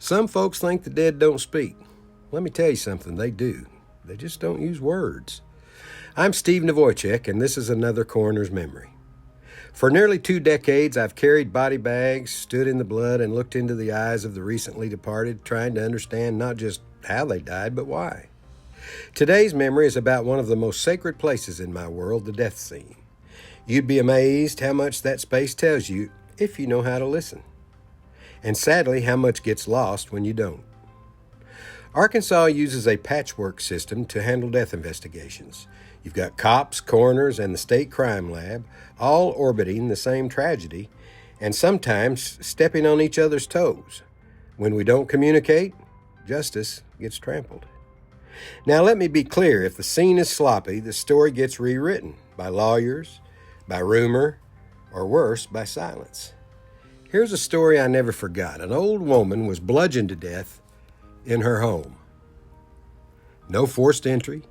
Some folks think the dead don't speak. Let me tell you something, they do. They just don't use words. I'm Steve Nawojczyk, and this is another Coroner's Memory. For nearly 2 decades, I've carried body bags, stood in the blood, and looked into the eyes of the recently departed, trying to understand not just how they died, but why. Today's memory is about one of the most sacred places in my world, the death scene. You'd be amazed how much that space tells you if you know how to listen. And sadly, how much gets lost when you don't. Arkansas uses a patchwork system to handle death investigations. You've got cops, coroners, and the state crime lab, all orbiting the same tragedy, and sometimes stepping on each other's toes. When we don't communicate, justice gets trampled. Now let me be clear, if the scene is sloppy, the story gets rewritten by lawyers, by rumor, or worse, by silence. Here's a story I never forgot. An old woman was bludgeoned to death in her home. No forced entry,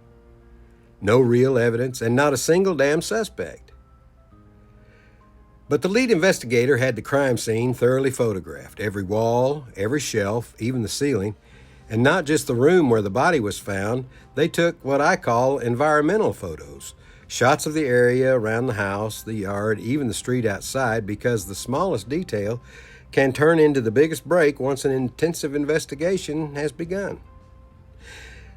no real evidence, and not a single damn suspect. But the lead investigator had the crime scene thoroughly photographed. Every wall, every shelf, even the ceiling, and not just the room where the body was found. They took what I call environmental photos. Shots of the area around the house, the yard, even the street outside, because the smallest detail can turn into the biggest break once an intensive investigation has begun.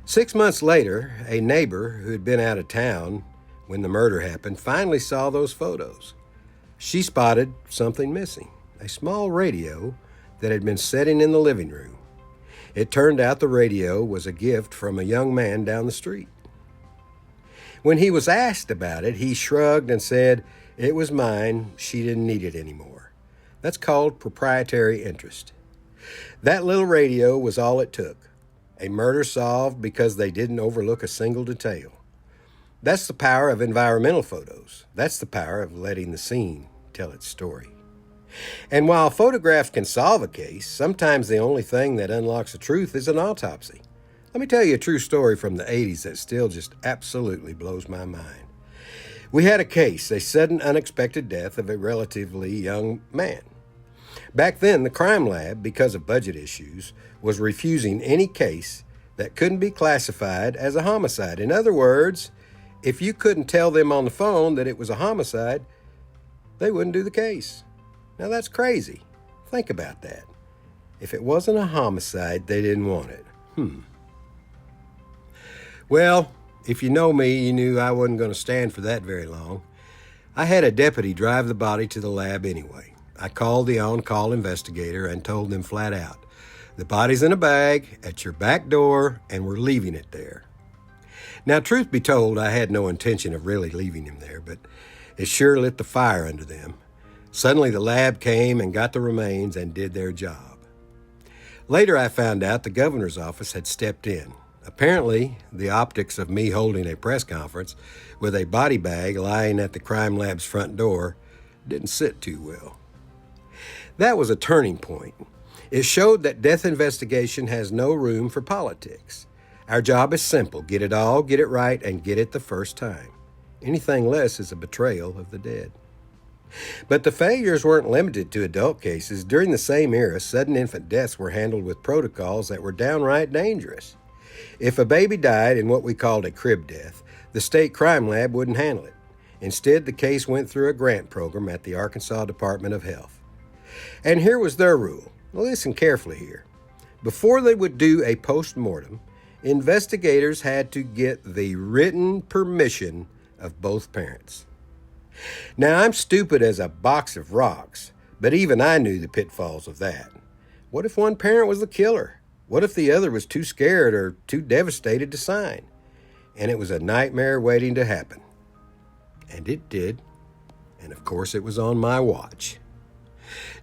6 months later, a neighbor who had been out of town when the murder happened finally saw those photos. She spotted something missing, a small radio that had been sitting in the living room. It turned out the radio was a gift from a young man down the street. When he was asked about it, he shrugged and said, "It was mine, she didn't need it anymore." That's called proprietary interest. That little radio was all it took. A murder solved because they didn't overlook a single detail. That's the power of environmental photos. That's the power of letting the scene tell its story. And while photographs can solve a case, sometimes the only thing that unlocks the truth is an autopsy. Let me tell you a true story from the 80s that still just absolutely blows my mind. We had a case, a sudden unexpected death of a relatively young man. Back then, the crime lab, because of budget issues, was refusing any case that couldn't be classified as a homicide. In other words, if you couldn't tell them on the phone that it was a homicide, they wouldn't do the case. Now that's crazy. Think about that. If it wasn't a homicide, they didn't want it. Well, if you know me, you knew I wasn't going to stand for that very long. I had a deputy drive the body to the lab anyway. I called the on-call investigator and told them flat out, "The body's in a bag at your back door, and we're leaving it there." Now, truth be told, I had no intention of really leaving him there, but it sure lit the fire under them. Suddenly, the lab came and got the remains and did their job. Later, I found out the governor's office had stepped in. Apparently, the optics of me holding a press conference with a body bag lying at the crime lab's front door didn't sit too well. That was a turning point. It showed that death investigation has no room for politics. Our job is simple: get it all, get it right, and get it the first time. Anything less is a betrayal of the dead. But the failures weren't limited to adult cases. During the same era, sudden infant deaths were handled with protocols that were downright dangerous. If a baby died in what we called a crib death, the state crime lab wouldn't handle it. Instead, the case went through a grant program at the Arkansas Department of Health. And here was their rule. Listen carefully here. Before they would do a post-mortem, investigators had to get the written permission of both parents. Now, I'm stupid as a box of rocks, but even I knew the pitfalls of that. What if one parent was the killer? What if the other was too scared or too devastated to sign? And it was a nightmare waiting to happen. And it did. And of course, it was on my watch.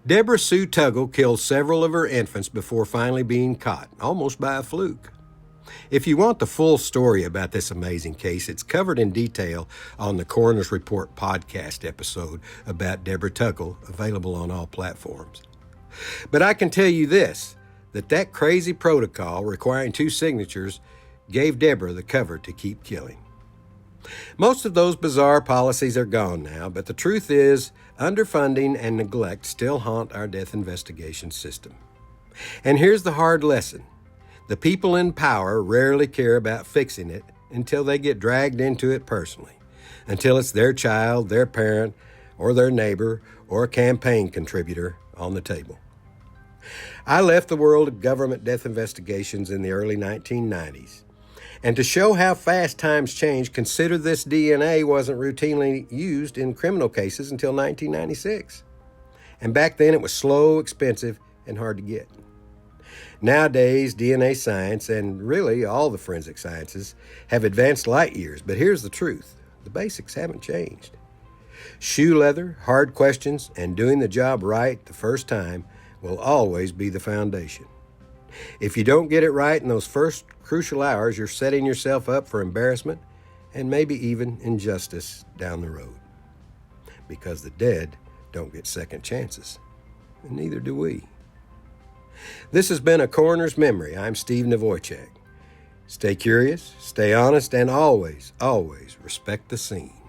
Debra Sue Tuggle killed several of her infants before finally being caught, almost by a fluke. If you want the full story about this amazing case, it's covered in detail on the Coroner's Report podcast episode about Debra Tuggle, available on all platforms. But I can tell you this, that crazy protocol requiring 2 signatures gave Debra the cover to keep killing. Most of those bizarre policies are gone now, but the truth is, underfunding and neglect still haunt our death investigation system. And here's the hard lesson. The people in power rarely care about fixing it until they get dragged into it personally, until it's their child, their parent, or their neighbor, or a campaign contributor on the table. I left the world of government death investigations in the early 1990s. And to show how fast times change, consider this DNA wasn't routinely used in criminal cases until 1996. And back then it was slow, expensive, and hard to get. Nowadays, DNA science, and really all the forensic sciences, have advanced light years, but here's the truth. The basics haven't changed. Shoe leather, hard questions, and doing the job right the first time will always be the foundation. If you don't get it right in those first crucial hours, you're setting yourself up for embarrassment and maybe even injustice down the road. Because the dead don't get second chances, and neither do we. This has been A Coroner's Memory. I'm Steve Nawojczyk. Stay curious, stay honest, and always, always respect the scene.